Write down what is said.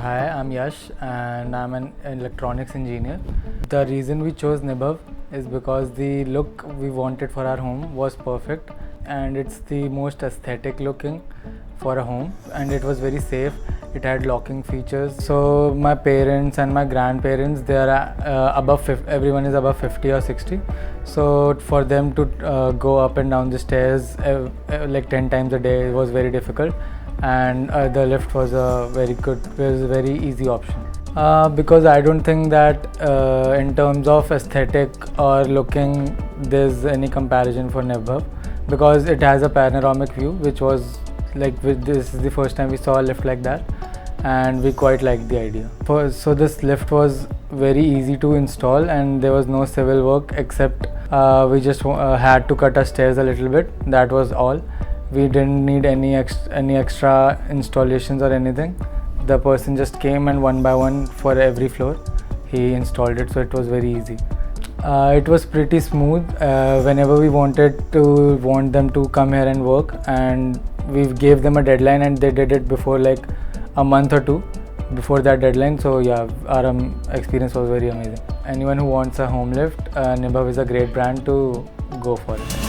Hi, I'm Yash and I'm an electronics engineer. The reason we chose Nibav is because the look we wanted for our home was perfect, and it's the most aesthetic looking for a home, and it was very safe. It had locking features. So my parents and my grandparents, they are above 50, everyone is above 50 or 60. So for them to go up and down the stairs like 10 times a day was very difficult, and the lift was a very easy option. Because I don't think that in terms of aesthetic or looking there's any comparison for Nibav, because it has a panoramic view, which was this is the first time we saw a lift like that, and we quite liked the idea. So this lift was very easy to install, and there was no civil work except we just had to cut our stairs a little bit. That was all. We didn't need any extra installations or anything. The person just came and one by one for every floor he installed it, so it was very easy. It was pretty smooth. Whenever we want them to come here and work, and we gave them a deadline, and they did it before like a month or two before that deadline. So yeah, our experience was very amazing. Anyone who wants a home lift, Nibav is a great brand to go for it.